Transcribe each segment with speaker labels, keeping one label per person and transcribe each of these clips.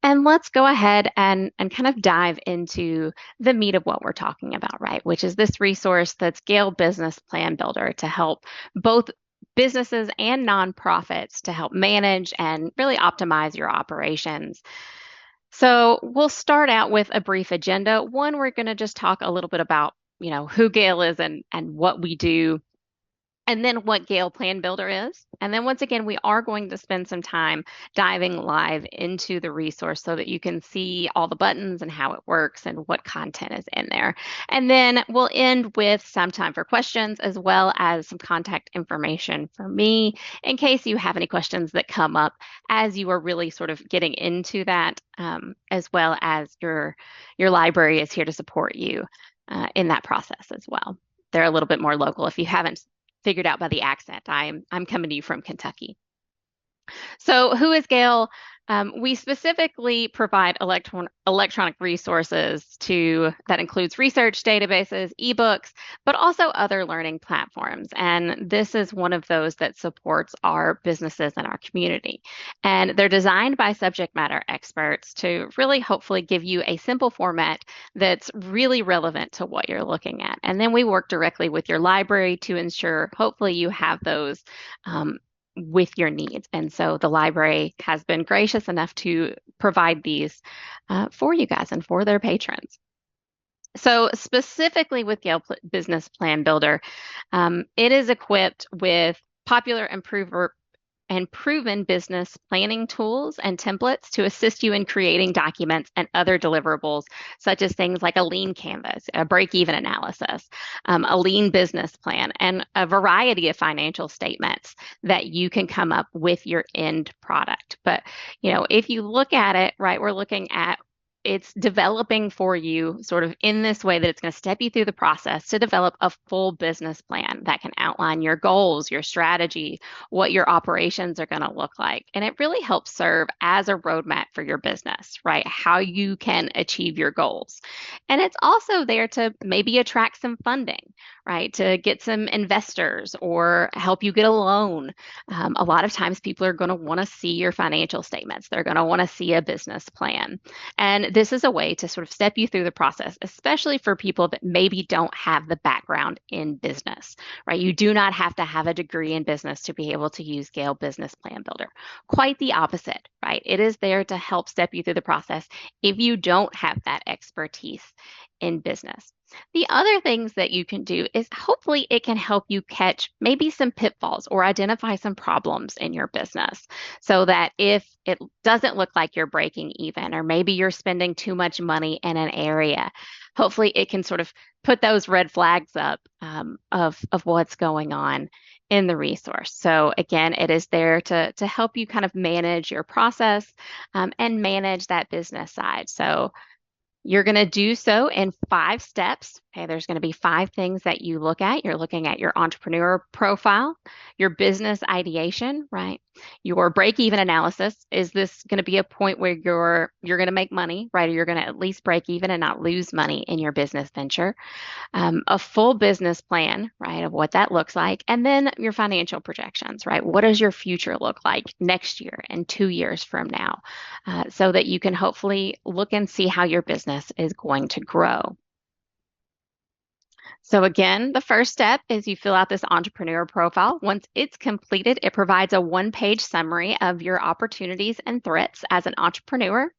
Speaker 1: And let's go ahead and kind of dive into the meat of what we're talking about, right? Which is this resource that's Gale Business Plan Builder to help both businesses and nonprofits to help manage and really optimize your operations. So we'll start out with a brief agenda. One, we're going to just talk a little bit about, who Gale is and what we do, and then what Gale Plan Builder is. And then once again, we are going to spend some time diving live into the resource so that you can see all the buttons and how it works and what content is in there. And then we'll end with some time for questions as well as some contact information for me in case you have any questions that come up as you are really sort of getting into that, as well as your library is here to support you in that process as well. They're a little bit more local. If you haven't figured out by the accent, I'm coming to you from Kentucky. So, who is Gale? We specifically provide electronic resources to that includes research databases, ebooks, but also other learning platforms. And this is one of those that supports our businesses and our community. And they're designed by subject matter experts to really hopefully give you a simple format that's really relevant to what you're looking at. And then we work directly with your library to ensure hopefully you have those with your needs. And so the library has been gracious enough to provide these for you guys and for their patrons. So specifically with Business Plan Builder, it is equipped with popular improver and proven business planning tools and templates to assist you in creating documents and other deliverables, such as things like a lean canvas, a break-even analysis, a lean business plan, and a variety of financial statements that you can come up with your end product. But, if you look at it, right, we're looking at it's developing for you sort of in this way that it's going to step you through the process to develop a full business plan that can outline your goals, your strategy, what your operations are going to look like. And it really helps serve as a roadmap for your business, right? How you can achieve your goals. And it's also there to maybe attract some funding, right? To get some investors or help you get a loan. A lot of times people are going to want to see your financial statements. They're going to want to see a business plan. And this is a way to sort of step you through the process, especially for people that maybe don't have the background in business, right? You do not have to have a degree in business to be able to use Gale Business Plan Builder. Quite the opposite, right? It is there to help step you through the process if you don't have that expertise in business. The other things that you can do is hopefully it can help you catch maybe some pitfalls or identify some problems in your business so that if it doesn't look like you're breaking even, or maybe you're spending too much money in an area, hopefully it can sort of put those red flags up of what's going on in the resource. So again, it is there to help you kind of manage your process and manage that business side. So you're going to do so in 5 steps. Okay, there's going to be 5 things that you look at. You're looking at your entrepreneur profile, your business ideation, right? Your break-even analysis. Is this going to be a point where you're going to make money, right? Or you're going to at least break even and not lose money in your business venture? A full business plan, right, of what that looks like, and then your financial projections, right? What does your future look like next year and 2 years from now, so that you can hopefully look and see how your business is going to grow. So again, the first step is you fill out this entrepreneur profile. Once it's completed, it provides a one-page summary of your opportunities and threats as an entrepreneur.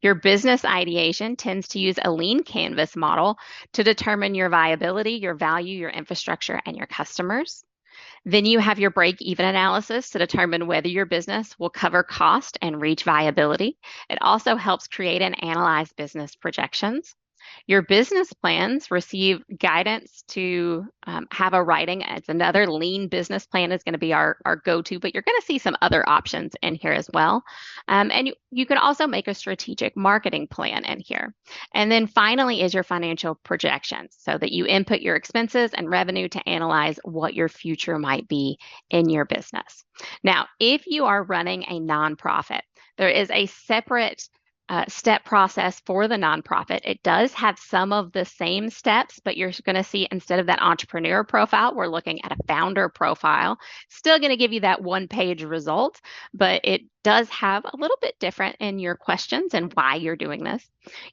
Speaker 1: Your business ideation tends to use a lean canvas model to determine your viability, your value, your infrastructure, and your customers. Then you have your break even analysis to determine whether your business will cover cost and reach viability. It also helps create and analyze business projections. Your business plans receive guidance to have a writing. It's another lean business plan is going to be our go-to, but you're going to see some other options in here as well. And you can also make a strategic marketing plan in here. And then finally is your financial projections so that you input your expenses and revenue to analyze what your future might be in your business. Now, if you are running a nonprofit, there is a separate step process for the nonprofit. It does have some of the same steps, but you're going to see instead of that entrepreneur profile, we're looking at a founder profile. Still going to give you that one-page result, but it does have a little bit different in your questions and why you're doing this.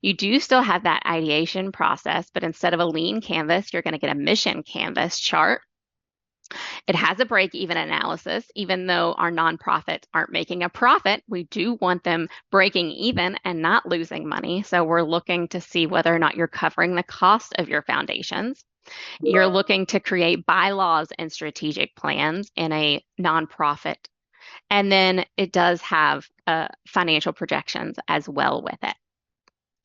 Speaker 1: You do still have that ideation process, but instead of a lean canvas, you're going to get a mission canvas chart. It has a break-even analysis. Even though our nonprofits aren't making a profit, we do want them breaking even and not losing money. So we're looking to see whether or not you're covering the cost of your foundations. You're looking to create bylaws and strategic plans in a nonprofit. And then it does have financial projections as well with it.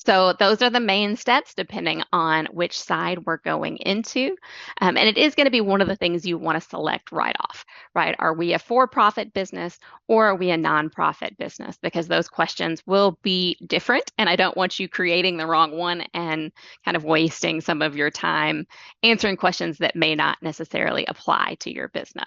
Speaker 1: So those are the main steps depending on which side we're going into. And it is going to be one of the things you want to select right off, right? Are we a for-profit business or are we a nonprofit business? Because those questions will be different. And I don't want you creating the wrong one and kind of wasting some of your time answering questions that may not necessarily apply to your business.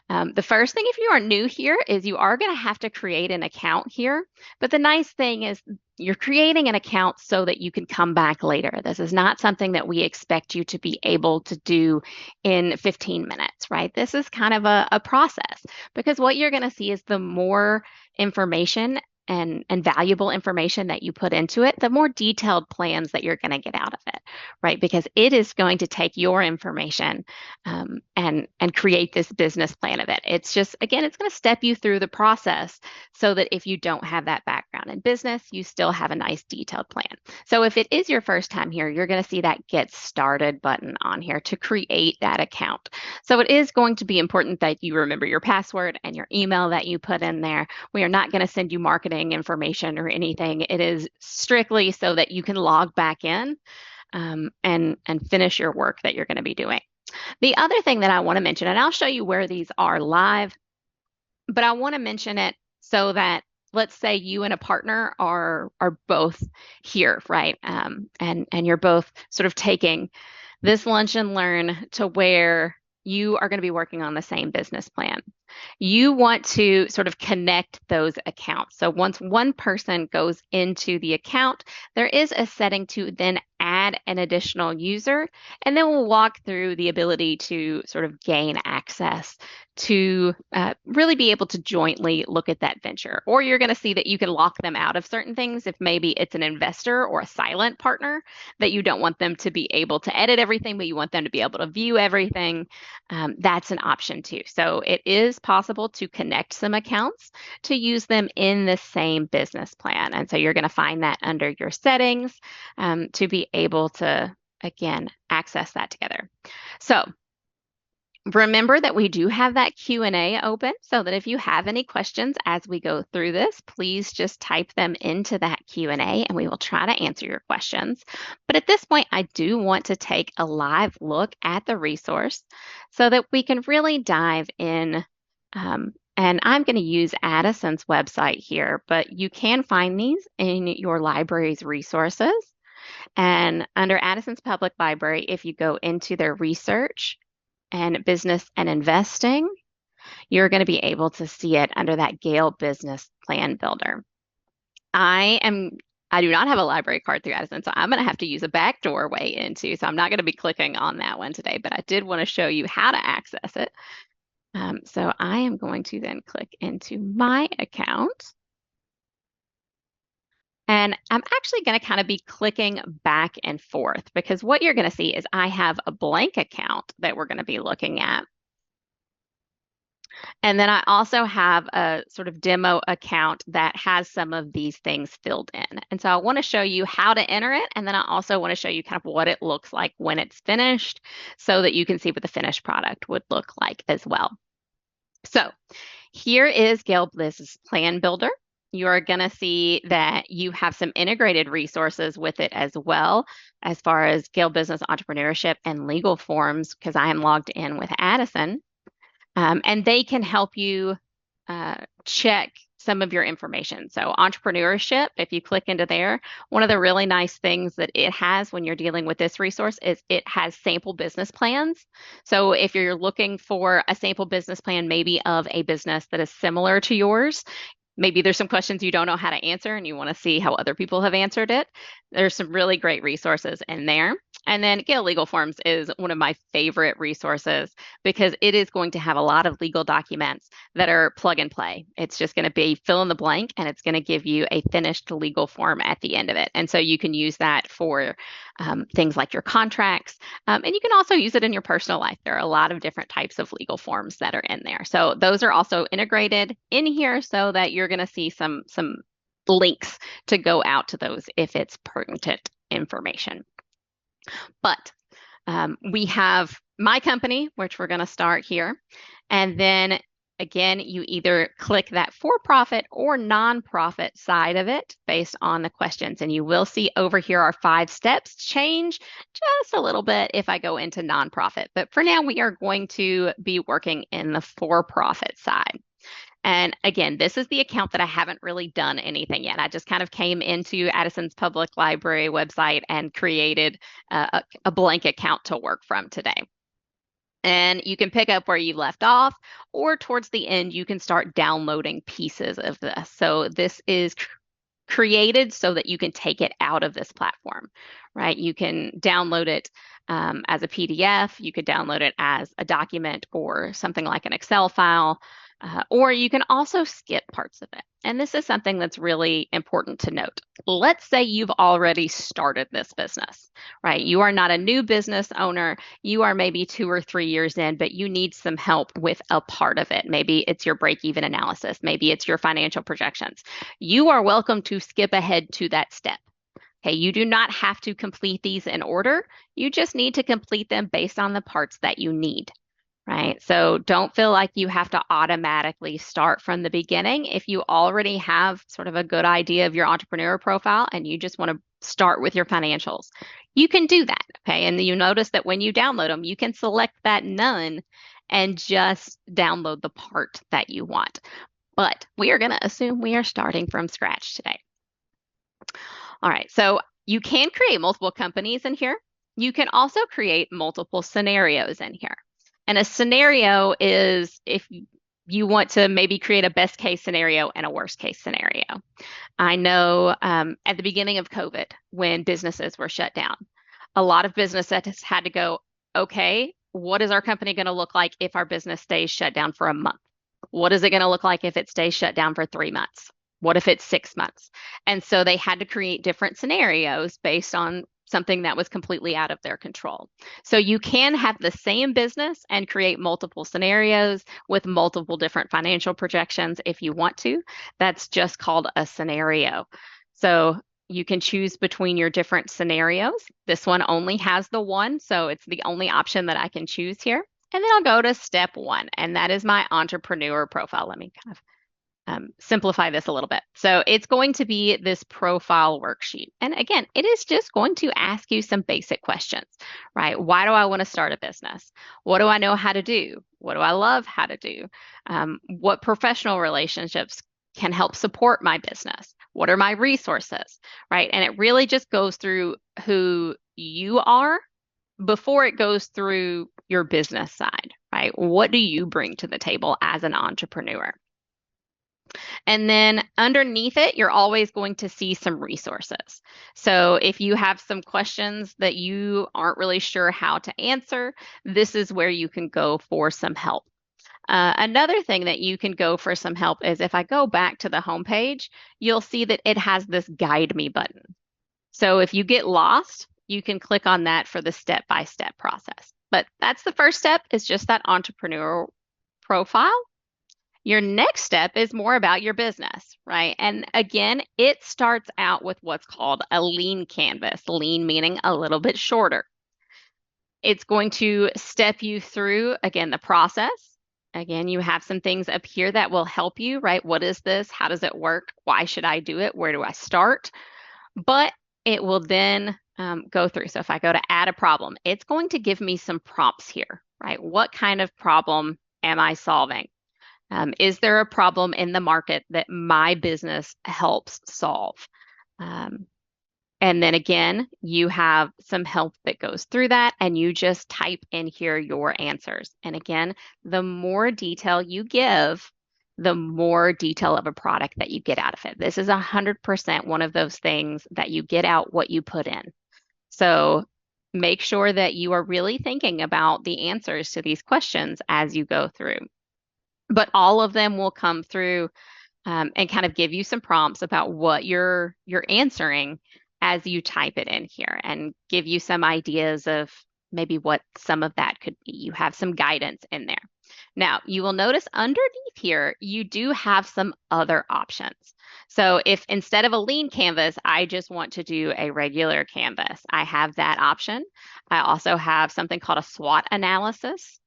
Speaker 1: The first thing, if you are new here, is you are going to have to create an account here. But the nice thing is you're creating an account so that you can come back later. This is not something that we expect you to be able to do in 15 minutes, right? This is kind of a process because what you're going to see is the more information and valuable information that you put into it, the more detailed plans that you're going to get out of it, right? Because it is going to take your information and create this business plan of it. It's just, again, it's going to step you through the process so that if you don't have that background in business, you still have a nice detailed plan. So if it is your first time here, you're going to see that Get Started button on here to create that account. So it is going to be important that you remember your password and your email that you put in there. We are not going to send you marketing information or anything. It is strictly so that you can log back in and finish your work that you're going to be doing. The other thing that I want to mention, and I'll show you where these are live, but I want to mention it so that let's say you and a partner are both here, right? And you're both sort of taking this lunch and learn to where you are going to be working on the same business plan. You want to sort of connect those accounts. So once one person goes into the account, there is a setting to then add an additional user, and then we'll walk through the ability to sort of gain access to really be able to jointly look at that venture. Or you're going to see that you can lock them out of certain things if maybe it's an investor or a silent partner that you don't want them to be able to edit everything, but you want them to be able to view everything. That's an option too. So it is possible to connect some accounts to use them in the same business plan. And so you're going to find that under your settings to be able to, again, access that together. So remember that we do have that Q&A open so that if you have any questions as we go through this, please just type them into that Q&A and we will try to answer your questions. But at this point, I do want to take a live look at the resource so that we can really dive in. And I'm going to use Addison's website here, but you can find these in your library's resources. And under Addison's Public Library, if you go into their research, and business and investing, you're going to be able to see it under that Gale Business Plan Builder. I do not have a library card through Addison, so I'm going to have to use a backdoor way into, so I'm not going to be clicking on that one today, but I did want to show you how to access it. So I am going to then click into my account. And I'm actually going to kind of be clicking back and forth because what you're going to see is I have a blank account that we're going to be looking at. And then I also have a sort of demo account that has some of these things filled in. And so I want to show you how to enter it. And then I also want to show you kind of what it looks like when it's finished so that you can see what the finished product would look like as well. So here is Gale Business Plan Builder. You are going to see that you have some integrated resources with it as well, as far as Gale Business Entrepreneurship and legal forms, because I am logged in with Addison. And they can help you check some of your information. So entrepreneurship, if you click into there, one of the really nice things that it has when you're dealing with this resource is it has sample business plans. So if you're looking for a sample business plan, maybe of a business that is similar to yours, maybe there's some questions you don't know how to answer and you want to see how other people have answered it. There's some really great resources in there. And then Gale Legal Forms is one of my favorite resources because it is going to have a lot of legal documents that are plug and play. It's just going to be fill in the blank and it's going to give you a finished legal form at the end of it. And so you can use that for things like your contracts. And you can also use it in your personal life. There are a lot of different types of legal forms that are in there. So those are also integrated in here so that you're going to see some links to go out to those if it's pertinent information. But we have my company, which we're going to start here. And then again, you either click that for-profit or nonprofit side of it based on the questions. And you will see over here our 5 steps change just a little bit if I go into nonprofit. But for now, we are going to be working in the for-profit side. And again, this is the account that I haven't really done anything yet. I just kind of came into Addison's Public Library website and created a blank account to work from today. And you can pick up where you left off, or towards the end, you can start downloading pieces of this. So this is created so that you can take it out of this platform, right? You can download it as a PDF, you could download it as a document or something like an Excel file. Or you can also skip parts of it. And this is something that's really important to note. Let's say you've already started this business, right? You are not a new business owner. You are maybe 2 or 3 years in, but you need some help with a part of it. Maybe it's your break-even analysis. Maybe it's your financial projections. You are welcome to skip ahead to that step. Okay, you do not have to complete these in order. You just need to complete them based on the parts that you need. Right. So don't feel like you have to automatically start from the beginning. If you already have sort of a good idea of your entrepreneur profile and you just want to start with your financials, you can do that. Okay. And you notice that when you download them, you can select that none and just download the part that you want. But we are going to assume we are starting from scratch today. All right. So you can create multiple companies in here. You can also create multiple scenarios in here. And a scenario is if you want to maybe create a best case scenario and a worst case scenario. I know at the beginning of COVID, when businesses were shut down, a lot of businesses had to go, okay, what is our company going to look like if our business stays shut down for a month? What is it going to look like if it stays shut down for 3 months? What if it's 6 months? And so they had to create different scenarios based on something that was completely out of their control. So you can have the same business and create multiple scenarios with multiple different financial projections if you want to. That's just called a scenario. So you can choose between your different scenarios. This one only has the one, so it's the only option that I can choose here. And then I'll go to step 1, and that is my entrepreneur profile. Let me kind of simplify this a little bit. So it's going to be this profile worksheet. And again, it is just going to ask you some basic questions, right? Why do I want to start a business? What do I know how to do? What do I love how to do? What professional relationships can help support my business? What are my resources, right? And it really just goes through who you are before it goes through your business side, right? What do you bring to the table as an entrepreneur? And then underneath it, you're always going to see some resources. So if you have some questions that you aren't really sure how to answer, this is where you can go for some help. Another thing that you can go for some help is if I go back to the homepage, you'll see that it has this guide me button. So if you get lost, you can click on that for the step-by-step process. But that's the first step, is just that entrepreneur profile. Your next step is more about your business, right? And again, it starts out with what's called a lean canvas, lean meaning a little bit shorter. It's going to step you through, again, the process. Again, you have some things up here that will help you, right? What is this? How does it work? Why should I do it? Where do I start? But it will then go through. So if I go to add a problem, it's going to give me some prompts here, right? What kind of problem am I solving? Is there a problem in the market that my business helps solve? And then again, you have some help that goes through that, and you just type in here your answers. And again, the more detail you give, the more detail of a product that you get out of it. This is 100% one of those things that you get out what you put in. So make sure that you are really thinking about the answers to these questions as you go through. But all of them will come through and kind of give you some prompts about what you're answering as you type it in here and give you some ideas of maybe what some of that could be. You have some guidance in there. Now, you will notice underneath here, you do have some other options. So if instead of a lean canvas, I just want to do a regular canvas, I have that option. I also have something called a SWOT analysis.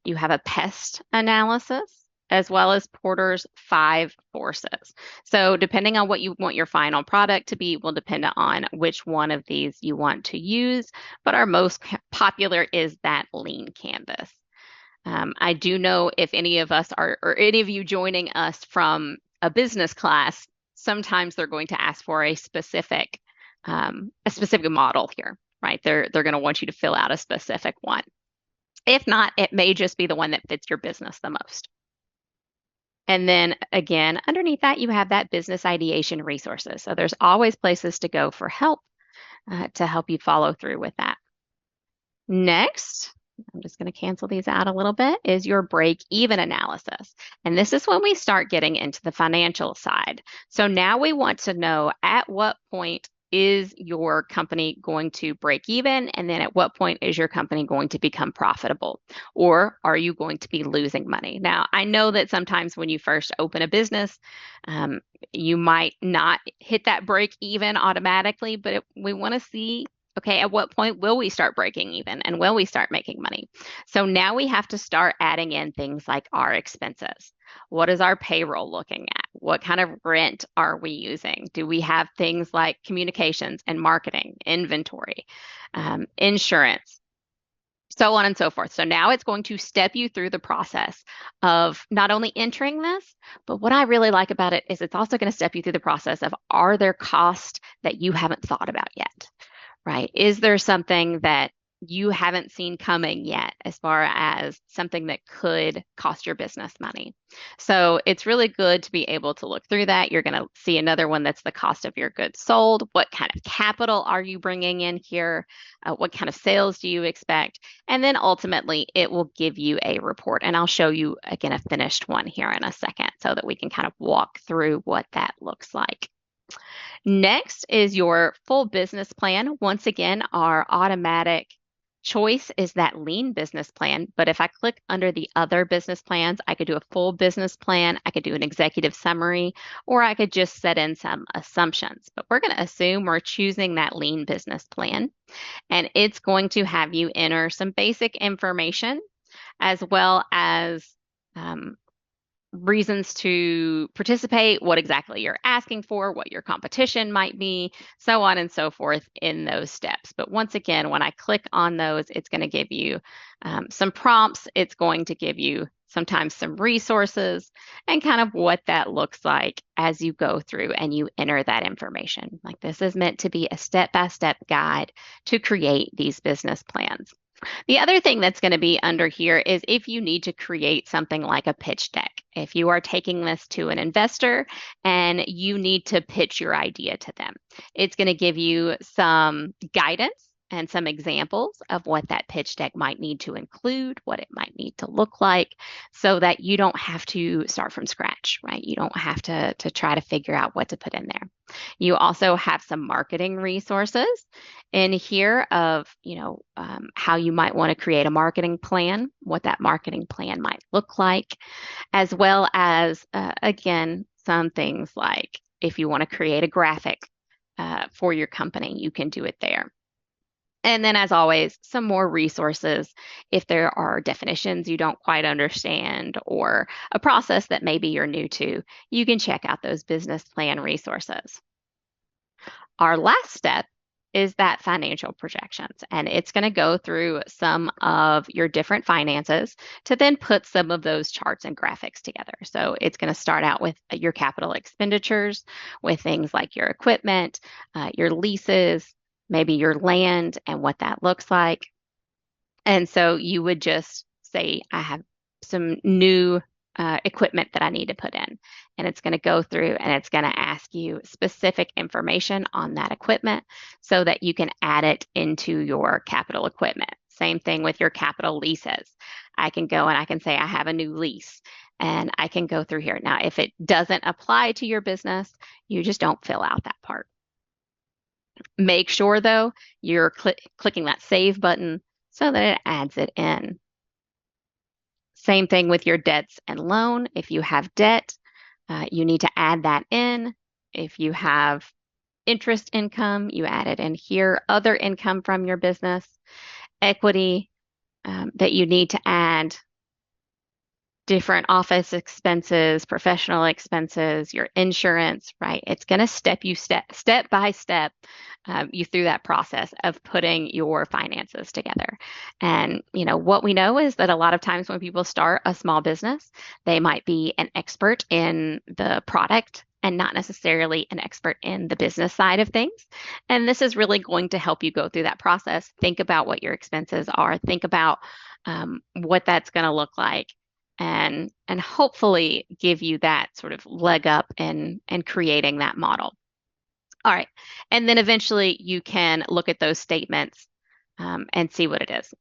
Speaker 1: You have a pest analysis as well as Porter's 5 forces. So depending on what you want your final product to be will depend on which one of these you want to use, but our most popular is that lean canvas. I do know if any of us are, or any of you joining us from a business class, sometimes they're going to ask for a specific model here, right? They're going to want you to fill out a specific one. If not, it may just be the one that fits your business the most. And then again, underneath that, you have that business ideation resources. So there's always places to go for help to help you follow through with that. Next, I'm just going to cancel these out a little bit, is your break-even analysis. And this is when we start getting into the financial side. So now we want to know at what point is your company going to break even? And then at what point is your company going to become profitable? Or are you going to be losing money? Now, I know that sometimes when you first open a business, you might not hit that break even automatically, but we want to see, okay, at what point will we start breaking even and will we start making money? So now we have to start adding in things like our expenses. What is our payroll looking at? What kind of rent are we using? Do we have things like communications and marketing, inventory, insurance, so on and so forth? So now it's going to step you through the process of not only entering this, but what I really like about it is it's also going to step you through the process of, are there costs that you haven't thought about yet, right? Is there something that you haven't seen coming yet as far as something that could cost your business money? So it's really good to be able to look through that. You're going to see another one that's the cost of your goods sold. What kind of capital are you bringing in here? What kind of sales do you expect? And then ultimately, it will give you a report. And I'll show you again a finished one here in a second so that we can kind of walk through what that looks like. Next is your full business plan. Once again, our automatic choice is that lean business plan. But if I click under the other business plans, I could do a full business plan, I could do an executive summary, or I could just set in some assumptions. But we're going to assume we're choosing that lean business plan, and it's going to have you enter some basic information as well as reasons to participate, what exactly you're asking for, what your competition might be, so on and so forth in those steps. But once again, when I click on those, it's going to give you some prompts. It's going to give you sometimes some resources and kind of what that looks like as you go through and you enter that information. Like, this is meant to be a step-by-step guide to create these business plans. The other thing that's going to be under here is if you need to create something like a pitch deck. If you are taking this to an investor and you need to pitch your idea to them, it's going to give you some guidance and some examples of what that pitch deck might need to include, what it might need to look like, so that you don't have to start from scratch, right? You don't have to try to figure out what to put in there. You also have some marketing resources in here of, how you might want to create a marketing plan, what that marketing plan might look like, as well as, again, some things like if you want to create a graphic for your company, you can do it there. And then, as always, some more resources if there are definitions you don't quite understand or a process that maybe you're new to, you can check out those business plan resources. Our last step is that financial projections, and it's going to go through some of your different finances to then put some of those charts and graphics together. So it's going to start out with your capital expenditures, with things like your equipment, your leases, maybe your land and what that looks like. And so you would just say, I have some new equipment that I need to put in. And it's going to go through and it's going to ask you specific information on that equipment so that you can add it into your capital equipment. Same thing with your capital leases. I can go and I can say I have a new lease and I can go through here. Now, if it doesn't apply to your business, you just don't fill out that part. Make sure, though, you're clicking that save button so that it adds it in. Same thing with your debts and loan. If you have debt, you need to add that in. If you have interest income, you add it in here. Other income from your business, equity that you need to add, different office expenses, professional expenses, your insurance, right? It's going to step by step you through that process of putting your finances together. And what we know is that a lot of times when people start a small business, they might be an expert in the product and not necessarily an expert in the business side of things. And this is really going to help you go through that process. Think about what your expenses are. Think about what that's going to look like and hopefully give you that sort of leg up in creating that model. All right. And then eventually you can look at those statements and see what it is.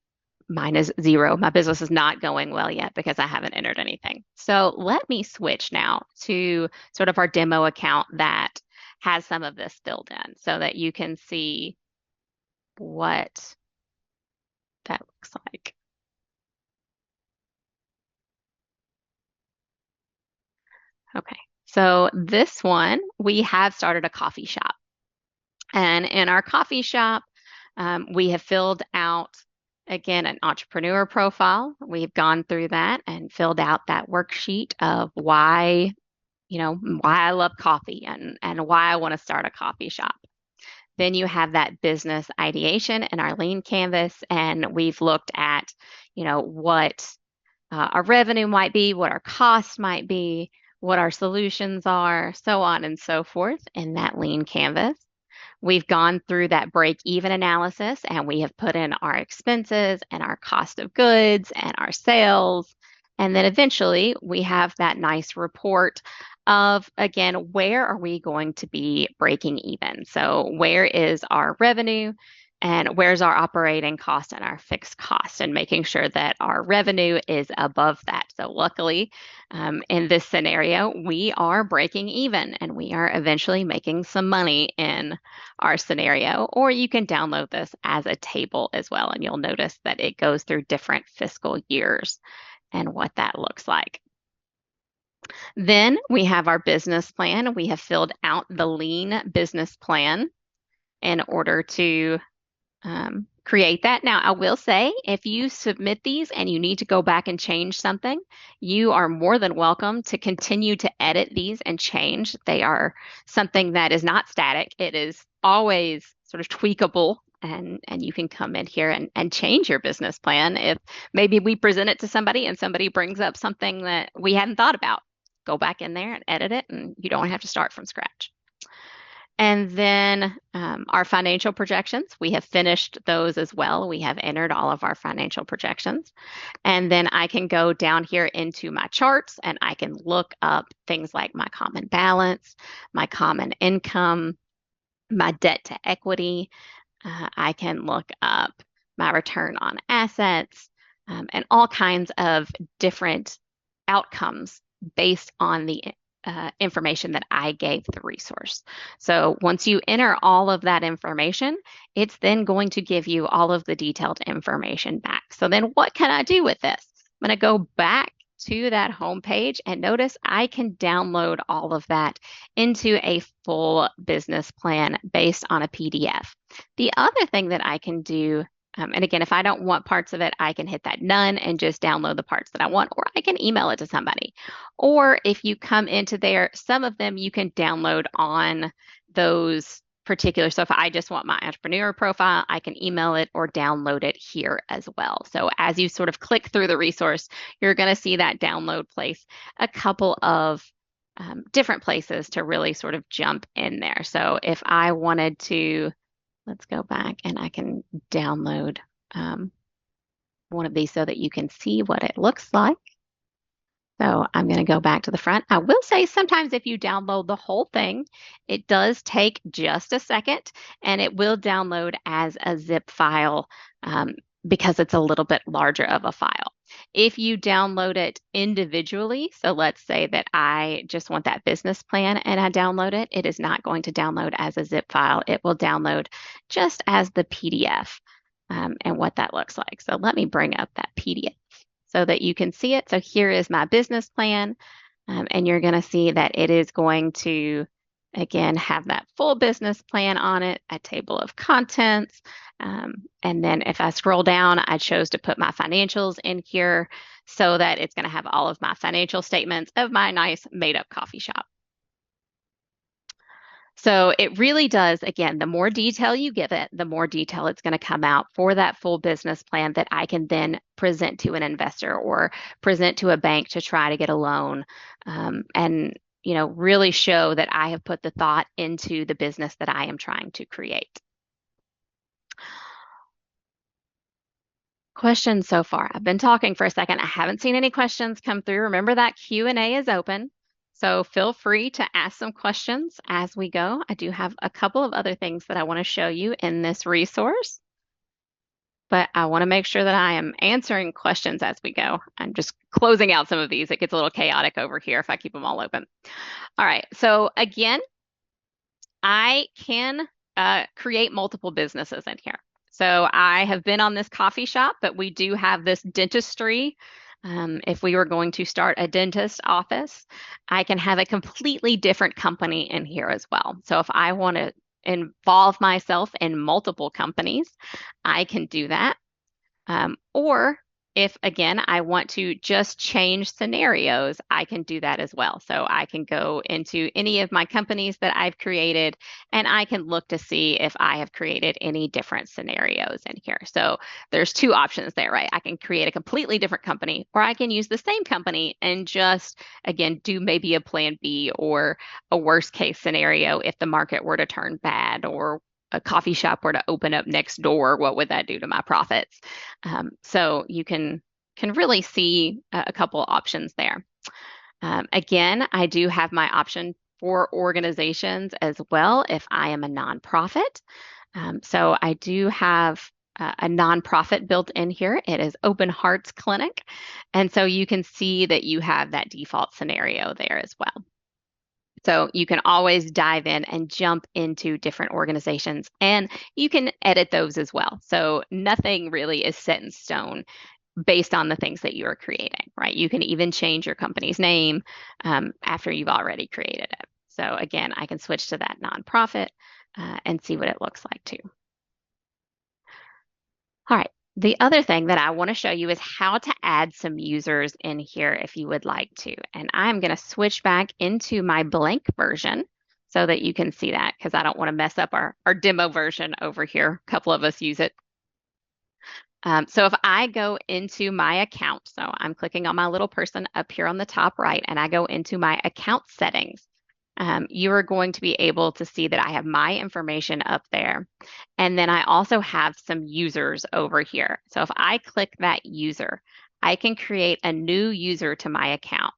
Speaker 1: Mine is 0. My business is not going well yet because I haven't entered anything. So let me switch now to sort of our demo account that has some of this filled in so that you can see what that looks like. Okay, so this one, we have started a coffee shop. And in our coffee shop, we have filled out, again, an entrepreneur profile. We've gone through that and filled out that worksheet of why, why I love coffee and why I want to start a coffee shop. Then you have that business ideation in our lean canvas, and we've looked at, what our revenue might be, what our costs might be, what our solutions are, so on and so forth in that lean canvas. We've gone through that break even analysis and we have put in our expenses and our cost of goods and our sales. And then eventually we have that nice report of, again, where are we going to be breaking even? So, where is our revenue? And where's our operating cost and our fixed cost, and making sure that our revenue is above that. So, luckily, in this scenario, we are breaking even and we are eventually making some money in our scenario. Or you can download this as a table as well, and you'll notice that it goes through different fiscal years and what that looks like. Then we have our business plan. We have filled out the lean business plan in order to create that. Now, I will say if you submit these and you need to go back and change something, you are more than welcome to continue to edit these and change. They are something that is not static. It is always sort of tweakable, and you can come in here and change your business plan. If maybe we present it to somebody and somebody brings up something that we hadn't thought about, go back in there and edit it, and you don't have to start from scratch. And then our financial projections, we have finished those as well. We have entered all of our financial projections. And then I can go down here into my charts and I can look up things like my common balance, my common income, my debt to equity. I can look up my return on assets and all kinds of different outcomes based on the information that I gave the resource. So once you enter all of that information, it's then going to give you all of the detailed information back. So then what can I do with this? I'm going to go back to that home page and notice I can download all of that into a full business plan based on a PDF. The other thing that I can do, and again, if I don't want parts of it, I can hit that none and just download the parts that I want, or I can email it to somebody. Or if you come into there, some of them you can download on those particular. So if I just want my entrepreneur profile, I can email it or download it here as well. So as you sort of click through the resource, you're going to see that download place a couple of different places to really sort of jump in there. So if I wanted to, let's go back and I can download one of these so that you can see what it looks like. So I'm going to go back to the front. I will say sometimes if you download the whole thing, it does take just a second and it will download as a zip file um, because it's a little bit larger of a file. If you download it individually, so let's say that I just want that business plan and I download it, it is not going to download as a zip file. It will download just as the PDF and what that looks like. So let me bring up that PDF so that you can see it. So here is my business plan, and you're going to see that it is going to, again, have that full business plan on it, a table of contents. And then if I scroll down, I chose to put my financials in here so that it's going to have all of my financial statements of my nice made up coffee shop. So it really does, again, the more detail you give it, the more detail it's going to come out for that full business plan that I can then present to an investor or present to a bank to try to get a loan, and really show that I have put the thought into the business that I am trying to create. Questions so far? I've been talking for a second. I haven't seen any questions come through. Remember that Q&A is open. So feel free to ask some questions as we go. I do have a couple of other things that I want to show you in this resource, but I want to make sure that I am answering questions as we go. I'm just closing out some of these. It gets a little chaotic over here if I keep them all open. All right. So again, I can create multiple businesses in here. So I have been on this coffee shop, but we do have this dentistry. If we were going to start a dentist office, I can have a completely different company in here as well. So if I want to involve myself in multiple companies, I can do that. Or if, again, I want to just change scenarios, I can do that as well. So I can go into any of my companies that I've created and I can look to see if I have created any different scenarios in here. So there's two options there, right? I can create a completely different company or I can use the same company and just, again, do maybe a plan B or a worst case scenario if the market were to turn bad or a coffee shop were to open up next door, what would that do to my profits? So you can really see a couple options there. Again, I do have my option for organizations as well if I am a nonprofit. So I do have a nonprofit built in here. It is Open Hearts Clinic. And so you can see that you have that default scenario there as well. So you can always dive in and jump into different organizations and you can edit those as well. So nothing really is set in stone based on the things that you are creating, right? You can even change your company's name after you've already created it. So again, I can switch to that nonprofit and see what it looks like too. All right. The other thing that I want to show you is how to add some users in here if you would like to. And I'm going to switch back into my blank version so that you can see that because I don't want to mess up our demo version over here. A couple of us use it. So if I go into my account, so I'm clicking on my little person up here on the top right, and I go into my account settings, you are going to be able to see that I have my information up there. And then I also have some users over here. So if I click that user, I can create a new user to my account.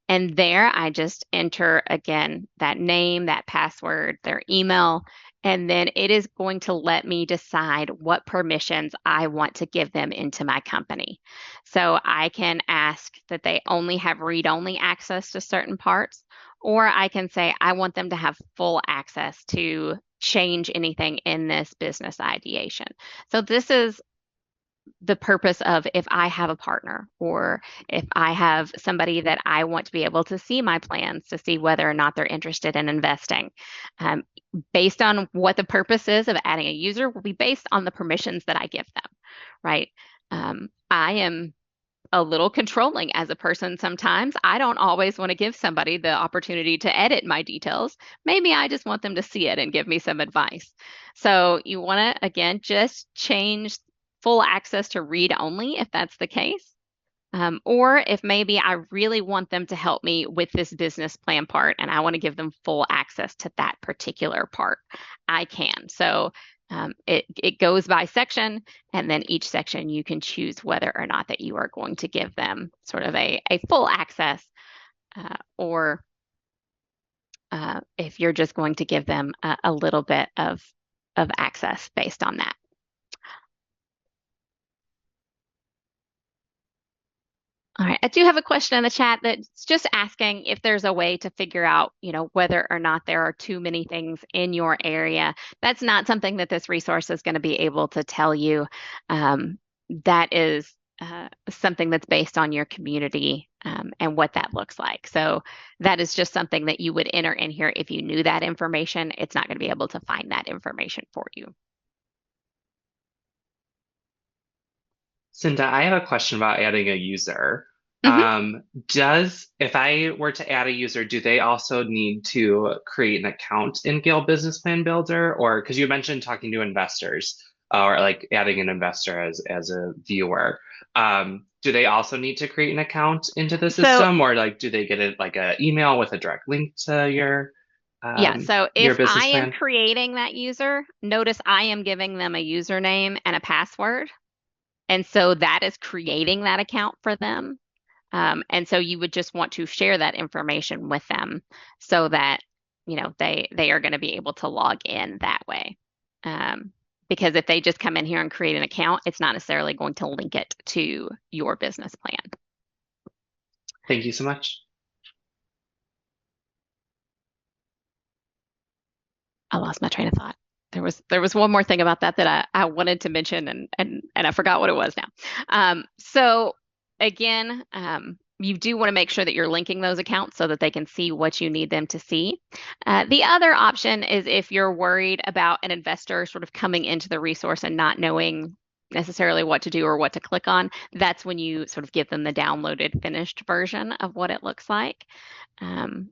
Speaker 1: And there I just enter again that name, that password, their email, and then it is going to let me decide what permissions I want to give them into my company. So I can ask that they only have read-only access to certain parts, or I can say I want them to have full access to change anything in this business ideation. So this is the purpose of if I have a partner or if I have somebody that I want to be able to see my plans to see whether or not they're interested in investing. Based on what the purpose is of adding a user will be based on the permissions that I give them, right? I am a little controlling as a person sometimes. I don't always want to give somebody the opportunity to edit my details. Maybe I just want them to see it and give me some advice. So you want to, again, just change full access to read only if that's the case. Or if maybe I really want them to help me with this business plan part and I want to give them full access to that particular part, I can. So It goes by section, and then each section you can choose whether or not that you are going to give them sort of a full access, or if you're just going to give them a little bit of access based on that. All right, I do have a question in the chat that's just asking if there's a way to figure out, whether or not there are too many things in your area. That's not something that this resource is going to be able to tell you. That is something that's based on your community, and what that looks like. So that is just something that you would enter in here if you knew that information. It's not going to be able to find that information for you.
Speaker 2: Cinda, I have a question about adding a user.
Speaker 1: Mhm.
Speaker 2: If I were to add a user, do they also need to create an account in Gale Business Plan Builder? Or because you mentioned talking to investors, or like adding an investor as a viewer. Do they also need to create an account into the
Speaker 1: So
Speaker 2: system, or like do they get it like an email with a direct link to
Speaker 1: yeah, so
Speaker 2: your
Speaker 1: if I
Speaker 2: business
Speaker 1: am
Speaker 2: plan?
Speaker 1: creating that user, notice I am giving them a username and a password. And so that is creating that account for them. And so you would just want to share that information with them so that, they are going to be able to log in that way. Um, because if they just come in here and create an account, it's not necessarily going to link it to your business plan.
Speaker 2: Thank you so much.
Speaker 1: I lost my train of thought. There was one more thing about that I wanted to mention, and I forgot what it was now. So again, you do want to make sure that you're linking those accounts so that they can see what you need them to see. The other option is if you're worried about an investor sort of coming into the resource and not knowing necessarily what to do or what to click on, that's when you sort of give them the downloaded finished version of what it looks like. Um,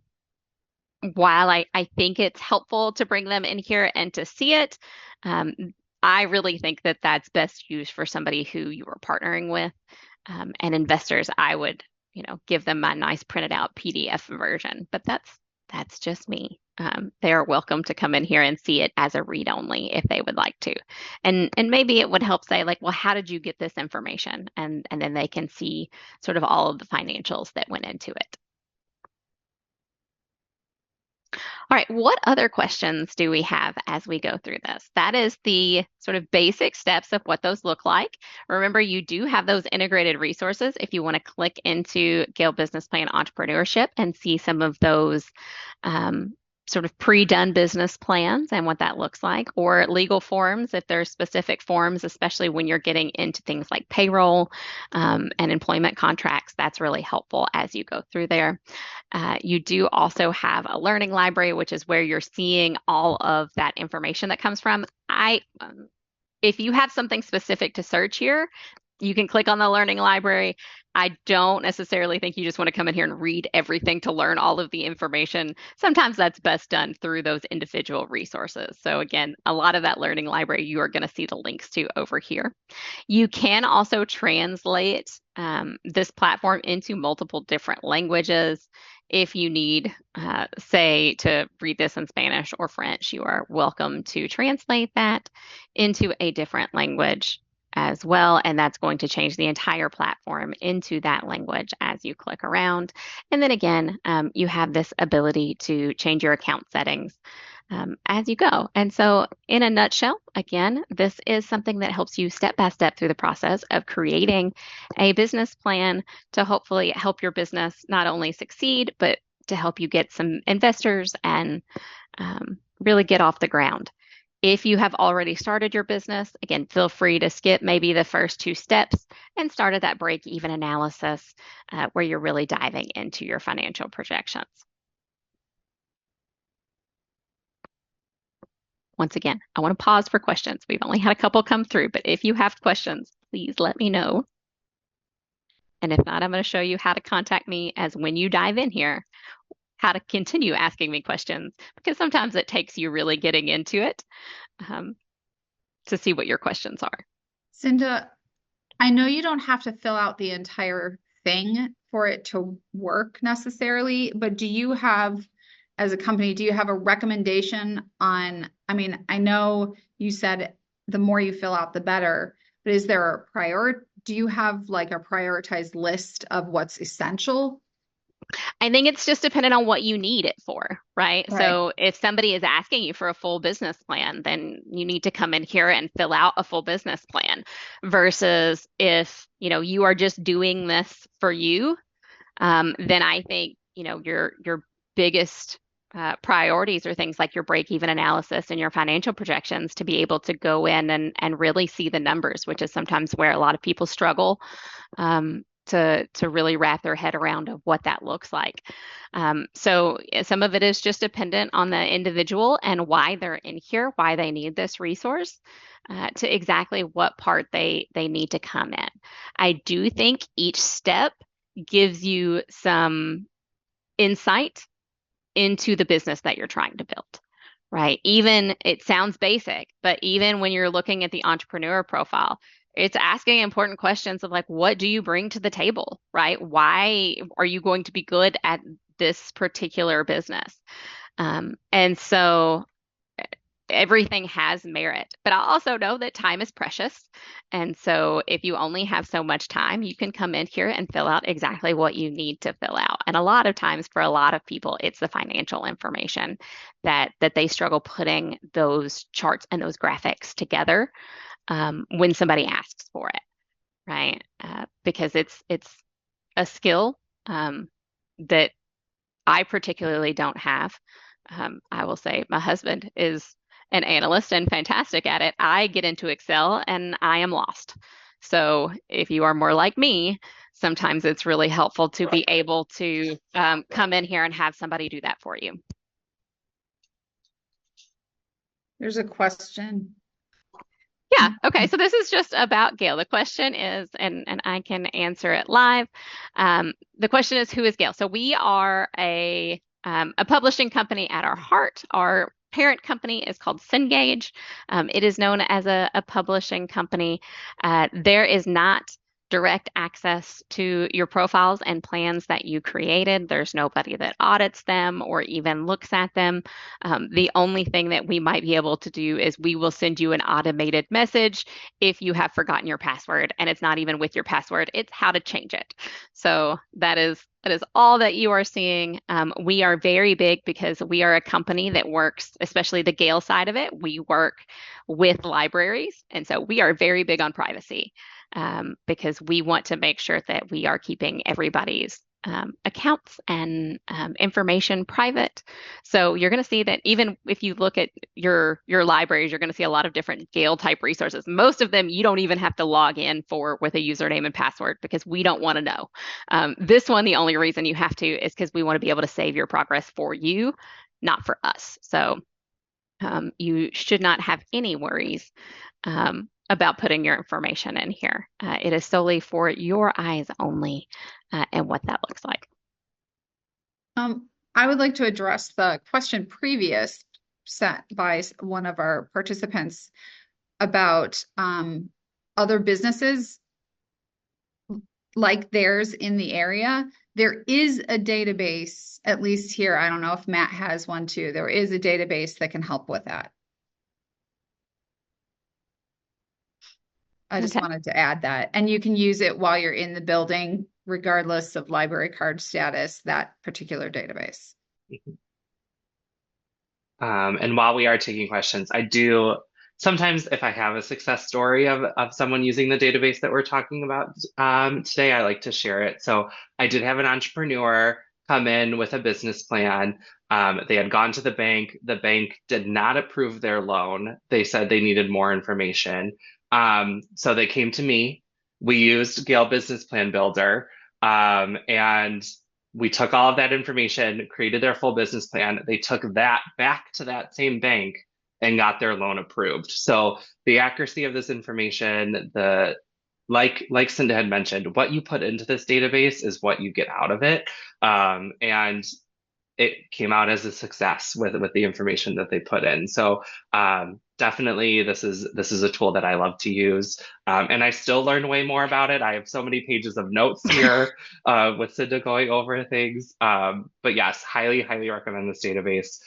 Speaker 1: while I think it's helpful to bring them in here and to see it, um, I really think that that's best used for somebody who you are partnering with, and investors. I would, give them my nice printed out PDF version, but that's just me. They are welcome to come in here and see it as a read only if they would like to, and maybe it would help say like, well, how did you get this information? And then they can see sort of all of the financials that went into it. All right, what other questions do we have as we go through this? That is the sort of basic steps of what those look like. Remember, you do have those integrated resources if you want to click into Gale Business Plan Entrepreneurship and see some of those, sort of pre-done business plans and what that looks like, or legal forms if there's specific forms, especially when you're getting into things like payroll, and employment contracts. That's really helpful as you go through there. You do also have a learning library, which is where you're seeing all of that information that comes from. If you have something specific to search here, you can click on the learning library. I don't necessarily think you just want to come in here and read everything to learn all of the information. Sometimes that's best done through those individual resources. So again, a lot of that learning library you are going to see the links to over here. You can also translate, this platform into multiple different languages. If you need, say, to read this in Spanish or French, you are welcome to translate that into a different language as well. And that's going to change the entire platform into that language as you click around. And then again, you have this ability to change your account settings, as you go. And so, in a nutshell, again, this is something that helps you step by step through the process of creating a business plan to hopefully help your business not only succeed, but to help you get some investors and, really get off the ground. If you have already started your business, again, feel free to skip maybe the first two steps and start at that break even analysis, where you're really diving into your financial projections. Once again, I want to pause for questions. We've only had a couple come through, but if you have questions, please let me know. And if not, I'm going to show you how to contact me as when you dive in here, how to continue asking me questions, because sometimes it takes you really getting into it, um, to see what your questions are.
Speaker 3: Cinda, I know you don't have to fill out the entire thing for it to work necessarily, but do you have, as a company, do you have a recommendation on, I mean, I know you said the more you fill out, the better. But is there do you have like a prioritized list of what's essential?
Speaker 1: I think it's just dependent on what you need it for, right?
Speaker 3: Right.
Speaker 1: So if somebody is asking you for a full business plan, then you need to come in here and fill out a full business plan versus if, you are just doing this for you, then I think, your biggest priorities are things like your break-even analysis and your financial projections to be able to go in and really see the numbers, which is sometimes where a lot of people struggle to really wrap their head around of what that looks like. So some of it is just dependent on the individual and why they're in here, why they need this resource, to exactly what part they need to come in. I do think each step gives you some insight into the business that you're trying to build, right? Even it sounds basic, but even when you're looking at the entrepreneur profile, it's asking important questions of like, what do you bring to the table, right? Why are you going to be good at this particular business? And so everything has merit, but I also know that time is precious. And so if you only have so much time, you can come in here and fill out exactly what you need to fill out. And a lot of times for a lot of people, it's the financial information that they struggle putting those charts and those graphics together when somebody asks for it, right? Because it's a skill that I particularly don't have. I will say my husband is an analyst and fantastic at it. I get into Excel and I am lost. So if you are more like me, sometimes it's really helpful to be able to come in here and have somebody do that for you.
Speaker 3: There's a question.
Speaker 1: Yeah. Okay. So this is just about Gale. The question is, and I can answer it live. The question is, who is Gale? So we are a publishing company at our heart. Our parent company is called Cengage. It is known as a publishing company. There is not direct access to your profiles and plans that you created. There's nobody that audits them or even looks at them. The only thing that we might be able to do is we will send you an automated message if you have forgotten your password, and it's not even with your password, it's how to change it. So that is all that you are seeing. We are very big because we are a company that works, especially the Gale side of it. We work with libraries, and so we are very big on privacy because we want to make sure that we are keeping everybody's accounts and information private. So you're going to see that even if you look at your libraries, you're going to see a lot of different Gale type resources. Most of them you don't even have to log in for with a username and password because we don't want to know. This one, the only reason you have to is because we want to be able to save your progress for you, not for us. So you should not have any worries about putting your information in here. It is solely for your eyes only and what that looks like.
Speaker 3: I would like to address the question previous sent by one of our participants about other businesses like theirs in the area. There is a database, at least here. I don't know if Matt has one too. There is a database that can help with that. I just
Speaker 1: Okay.
Speaker 3: wanted to add that. And you can use it while you're in the building, regardless of library card status, that particular database.
Speaker 2: And while we are taking questions, I do sometimes, if I have a success story of someone using the database that we're talking about today, I like to share it. So I did have an entrepreneur come in with a business plan. They had gone to the bank. The bank did not approve their loan. They said they needed more information. So they came to me. We used Gale Business Plan Builder, and we took all of that information, created their full business plan. They took that back to that same bank and got their loan approved. So the accuracy of this information, like Cinda had mentioned, what you put into this database is what you get out of it. And it came out as a success with the information that they put in. So definitely this is a tool that I love to use. And I still learn way more about it. I have so many pages of notes here with Cinda going over things. But yes, highly recommend this database.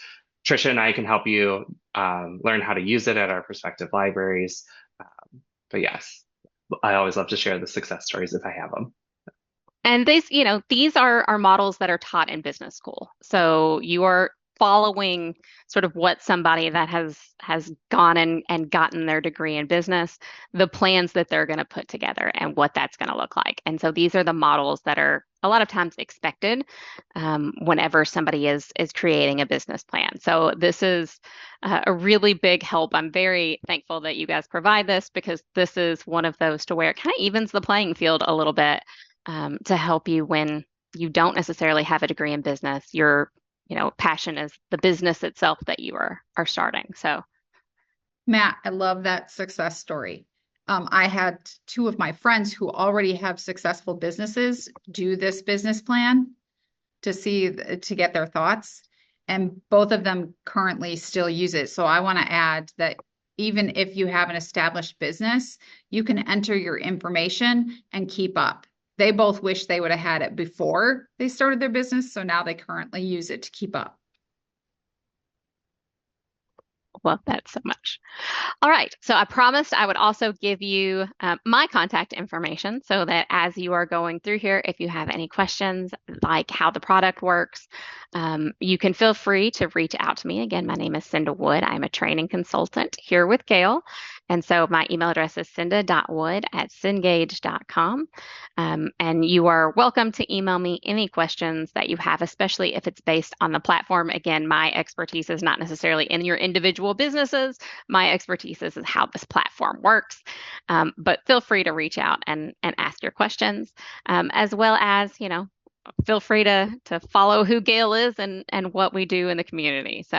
Speaker 2: Trisha and I can help you learn how to use it at our prospective libraries. But yes, I always love to share the success stories if I have them.
Speaker 1: And these are models that are taught in business school. So you are following sort of what somebody that has gone and gotten their degree in business, the plans that they're going to put together and what that's going to look like. And so these are the models that are a lot of times expected whenever somebody is creating a business plan. So this is a really big help. I'm very thankful that you guys provide this because this is one of those to where it kind of evens the playing field a little bit to help you when you don't necessarily have a degree in business. Your, passion is the business itself that you are starting. So,
Speaker 3: Matt, I love that success story. I had two of my friends who already have successful businesses do this business plan to get their thoughts, and both of them currently still use it. So I want to add that even if you have an established business, you can enter your information and keep up. They both wish they would have had it before they started their business, so now they currently use it to keep up.
Speaker 1: love that so much. All right. So I promised I would also give you my contact information so that as you are going through here, if you have any questions like how the product works, you can feel free to reach out to me. Again, my name is Cinda Wood. I'm a training consultant here with Gale. And so my email address is cinda.wood@cengage.com. And you are welcome to email me any questions that you have, especially if it's based on the platform. Again, my expertise is not necessarily in your individual businesses. My expertise is how this platform works. But feel free to reach out and ask your questions, as well as, feel free to follow who Gale is and what we do in the community. So